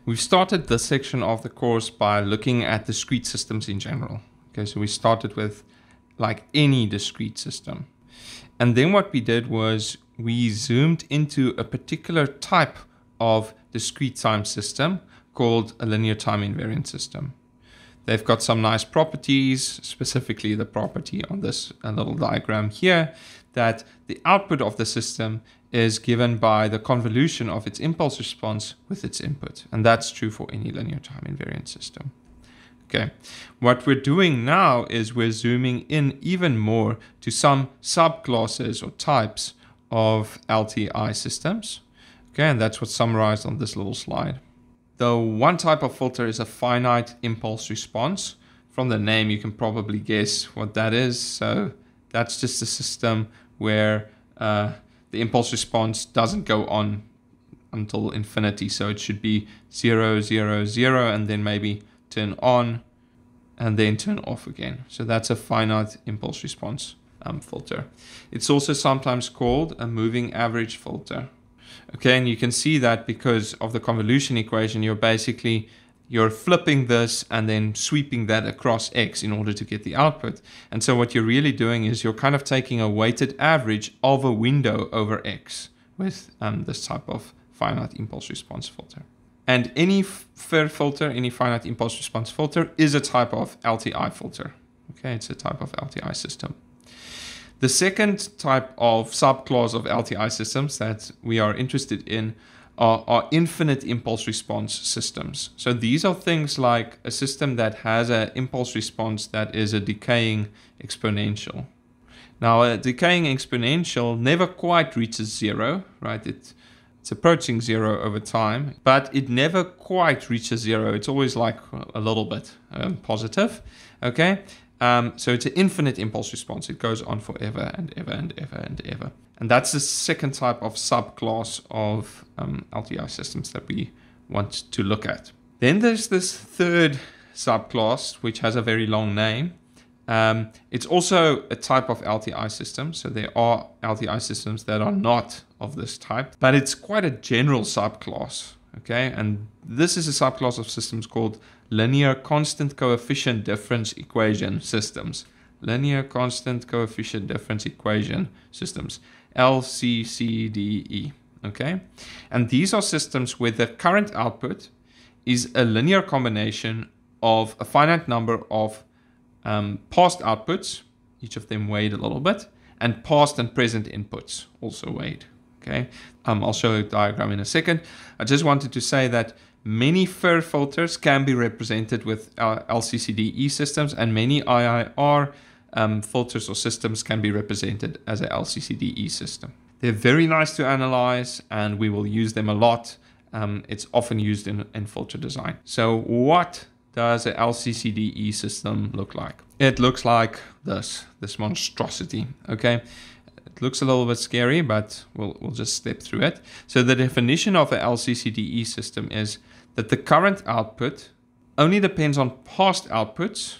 We've started this section of the course by looking at discrete systems in general. Okay, so we started with like any discrete system. And then what we did was we zoomed into a particular type of discrete time system called a linear time invariant system. They've got some nice properties, specifically the property on this little diagram here, that the output of the system is given by the convolution of its impulse response with its input. And that's true for any linear time invariant system. Okay, what we're doing now is we're zooming in even more to some subclasses or types of LTI systems. Okay, and that's what's summarized on this little slide. The one type of filter is a finite impulse response. From the name, you can probably guess what that is. So that's just a system where the impulse response doesn't go on until infinity. So it should be 0, 0, 0, and then maybe turn on and then turn off again. So that's a finite impulse response filter. It's also sometimes called a moving average filter. Okay, and you can see that because of the convolution equation, you're flipping this and then sweeping that across X in order to get the output. And so what you're really doing is you're kind of taking a weighted average of a window over X with this type of finite impulse response filter. And any FIR filter, any finite impulse response filter, is a type of LTI filter. Okay, it's a type of LTI system. The second type of subclass of LTI systems that we are interested in are infinite impulse response systems. So these are things like a system that has an impulse response that is a decaying exponential. Now, a decaying exponential never quite reaches zero, right? It's approaching zero over time, but it never quite reaches zero. It's always like a little bit positive, okay? So it's an infinite impulse response. It goes on forever and ever and ever and ever. And that's the second type of subclass of LTI systems that we want to look at. Then there's this third subclass, which has a very long name. It's also a type of LTI system. So there are LTI systems that are not of this type, but it's quite a general subclass. Okay, and this is a subclass of systems called linear constant coefficient difference equation systems. Linear constant coefficient difference equation systems, LCCDE. Okay, and these are systems where the current output is a linear combination of a finite number of past outputs, each of them weighed a little bit, and past and present inputs also weighed. Okay, I'll show a diagram in a second. I just wanted to say that many FIR filters can be represented with LCCDE systems, and many IIR filters or systems can be represented as a LCCDE system. They're very nice to analyze, and we will use them a lot. It's often used in filter design. So what does a LCCDE system look like? It looks like this monstrosity, okay? It looks a little bit scary, but we'll just step through it. So the definition of an LCCDE system is that the current output only depends on past outputs,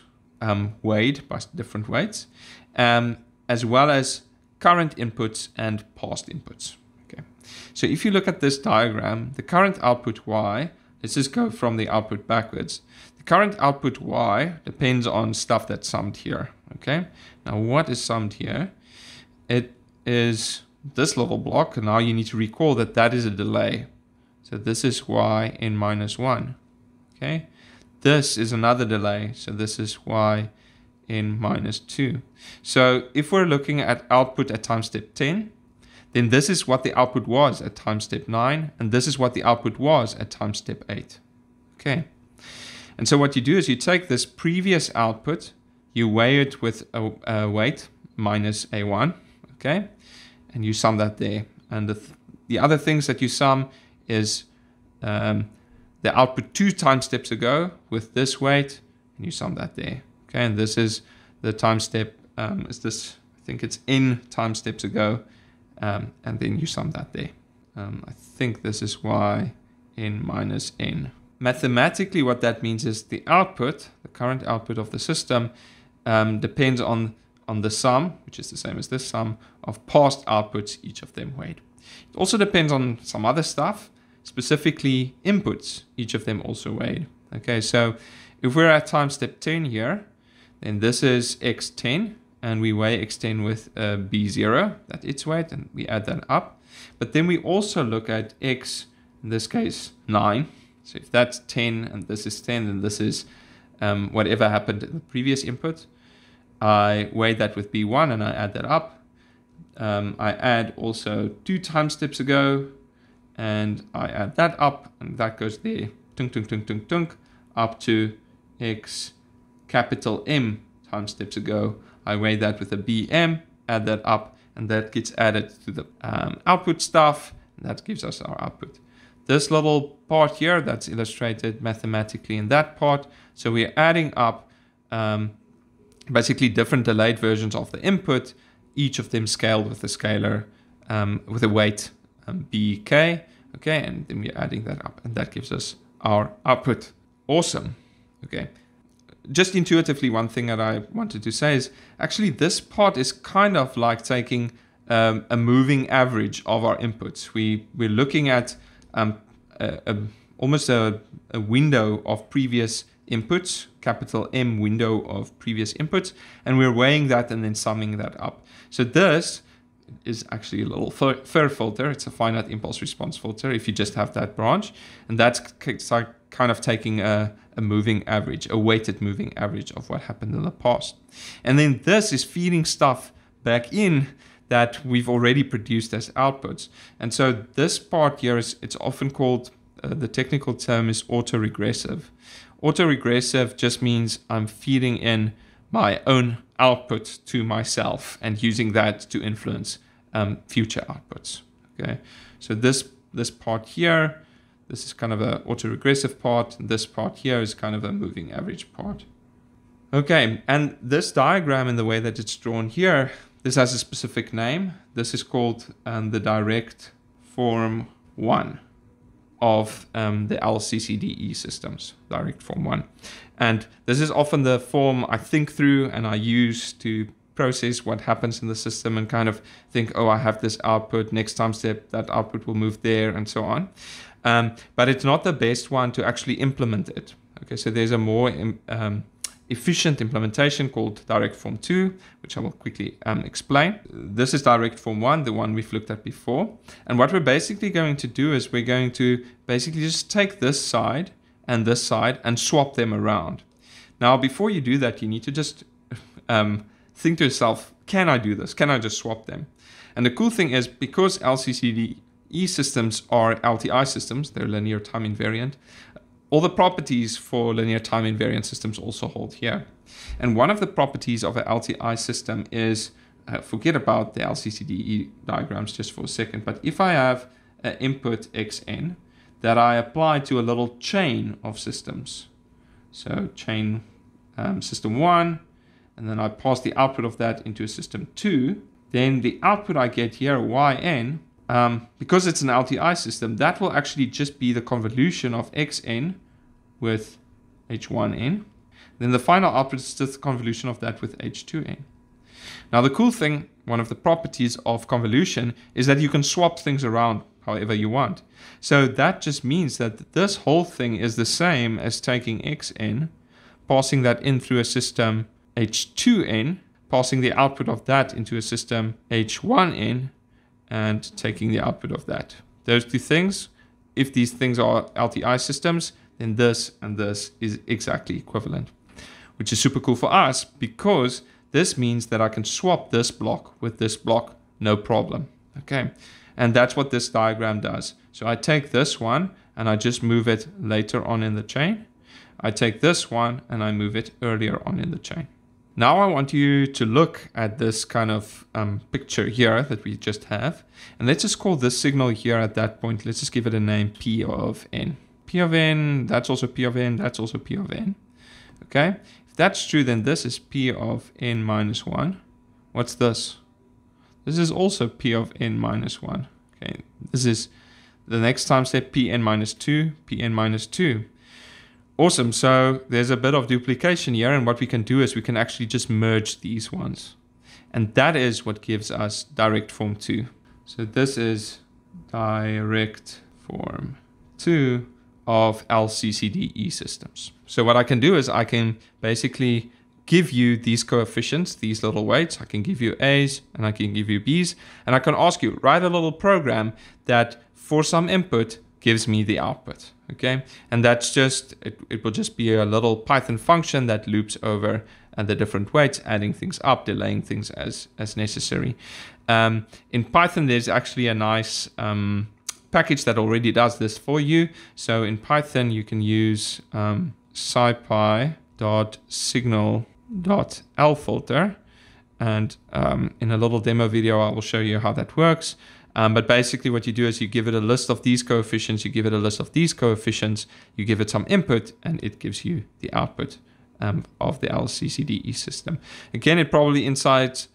weighed by different weights, as well as current inputs and past inputs. Okay. So if you look at this diagram, the current output Y, let's just go from the output backwards. The current output Y depends on stuff that's summed here. Okay. Now what is summed here? It is this little block, and now you need to recall that that is a delay. So this is y n minus 1. Okay, this is another delay, so this is y n minus 2. So if we're looking at output at time step 10, then this is what the output was at time step 9, and this is what the output was at time step 8. Okay, and so what you do is you take this previous output, you weigh it with a weight minus a1. Okay, and you sum that there. And the other things that you sum is the output 2 time steps ago with this weight, and you sum that there. Okay, and this is the time step, I think it's n time steps ago, and then you sum that there. I think this is y n minus n. Mathematically, what that means is the output, the current output of the system, depends on the sum, which is the same as this sum, of past outputs, each of them weighed. It also depends on some other stuff. specifically inputs, each of them also weighed. Okay, so if we're at time step 10 here, then this is x10, and we weigh x10 with b0, that's its weight, and we add that up. But then we also look at x, in this case, 9. So if that's 10 and this is 10, then this is whatever happened in the previous input. I weigh that with b1 and I add that up. I add also 2 time steps ago, and I add that up, and that goes there, tunk, tunk, tunk, tunk, tunk, up to x capital M time steps ago. I weigh that with a bm, add that up, and that gets added to the output stuff, and that gives us our output. This little part here, that's illustrated mathematically in that part. So we're adding up basically different delayed versions of the input, each of them scaled with a scalar with a weight bk. Okay, and then we're adding that up, and that gives us our output. Awesome. Okay. Just intuitively, one thing that I wanted to say is actually this part is kind of like taking a moving average of our inputs. We're looking at almost a window of previous inputs, capital M window of previous inputs, and we're weighing that and then summing that up. So this is actually a little FIR filter. It's a finite impulse response filter if you just have that branch, and that's kind of taking a moving average, a weighted moving average of what happened in the past. And then this is feeding stuff back in that we've already produced as outputs. And so this part here is, it's often called, the technical term is autoregressive. Autoregressive just means I'm feeding in my own output to myself and using that to influence future outputs. Okay, so this part here, this is kind of an autoregressive part. This part here is kind of a moving average part. Okay, and this diagram in the way that it's drawn here, this has a specific name. This is called the direct form 1 of the LCCDE systems, direct form 1. And this is often the form I think through and I use to process what happens in the system and kind of think, oh, I have this output, next time step, that output will move there and so on. But it's not the best one to actually implement it. Okay, so there's a more efficient implementation called direct form 2, which I will quickly explain. This is direct form 1, the one we've looked at before. And what we're basically going to do is we're going to basically just take this side and swap them around. Now, before you do that, you need to just think to yourself, can I do this? Can I just swap them? And the cool thing is, because LCCDE systems are LTI systems, they're linear time invariant, all the properties for linear time invariant systems also hold here. And one of the properties of an LTI system is, forget about the LCCDE diagrams just for a second, but if I have an input xn that I apply to a little chain of systems, so chain system 1, and then I pass the output of that into a system 2, then the output I get here, yn, because it's an LTI system, that will actually just be the convolution of xn with h1n. Then the final output is just the convolution of that with h2n. Now the cool thing, one of the properties of convolution, is that you can swap things around however you want. So that just means that this whole thing is the same as taking xn, passing that in through a system h2n, passing the output of that into a system h1n, and taking the output of that. Those two things, if these things are LTI systems, then this and this is exactly equivalent, which is super cool for us because this means that I can swap this block with this block, no problem. Okay, and that's what this diagram does. So I take this one and I just move it later on in the chain. I take this one and I move it earlier on in the chain. Now I want you to look at this kind of picture here that we just have. And let's just call this signal here at that point, let's just give it a name, P of n. P of n, that's also P of n, that's also P of n. Okay, if that's true, then this is P of n minus 1. What's this? This is also P of n minus 1. Okay, this is the next time step, Pn minus 2, Pn minus 2. Awesome, so there's a bit of duplication here, and what we can do is we can actually just merge these ones. And that is what gives us direct form 2. So this is direct form 2 of LCCDE systems. So what I can do is I can basically give you these coefficients, these little weights. I can give you A's and I can give you B's, and I can ask you, write a little program that for some input gives me the output, okay? And that's just, it will just be a little Python function that loops over the different weights, adding things up, delaying things as necessary. In Python, there's actually a nice package that already does this for you. So in Python, you can use scipy.signal.lfilter, and in a little demo video, I will show you how that works. But basically what you do is you give it a list of these coefficients, you give it a list of these coefficients, you give it some input, and it gives you the output of the LCCDE system. Again, it probably inside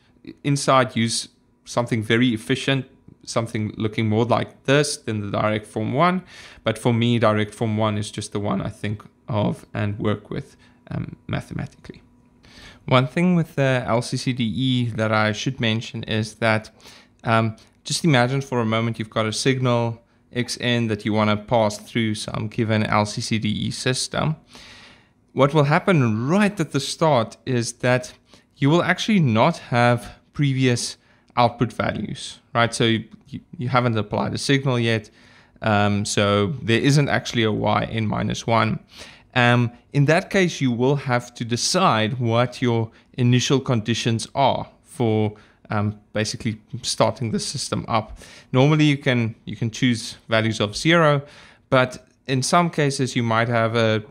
use something very efficient, something looking more like this than the direct form 1. But for me, direct form 1 is just the one I think of and work with mathematically. One thing with the LCCDE that I should mention is that just imagine for a moment you've got a signal Xn that you want to pass through some given LCCDE system. What will happen right at the start is that you will actually not have previous output values, right? So you haven't applied a signal yet, so there isn't actually a yn minus 1. In that case, you will have to decide what your initial conditions are for basically starting the system up. Normally you can choose values of 0, but in some cases you might have a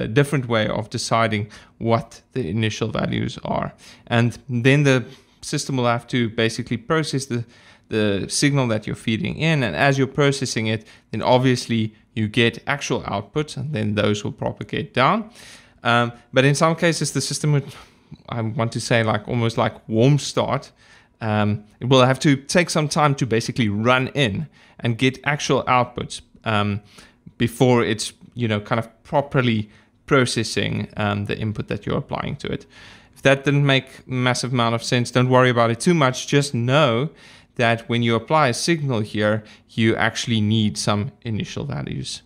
different way of deciding what the initial values are. And then the system will have to basically process the signal that you're feeding in, and as you're processing it, then obviously you get actual outputs, and then those will propagate down. But in some cases the system would, I want to say, like almost like warm start. It will have to take some time to basically run in and get actual outputs before it's, kind of properly processing the input that you're applying to it. If that didn't make a massive amount of sense, don't worry about it too much. Just know that when you apply a signal here, you actually need some initial values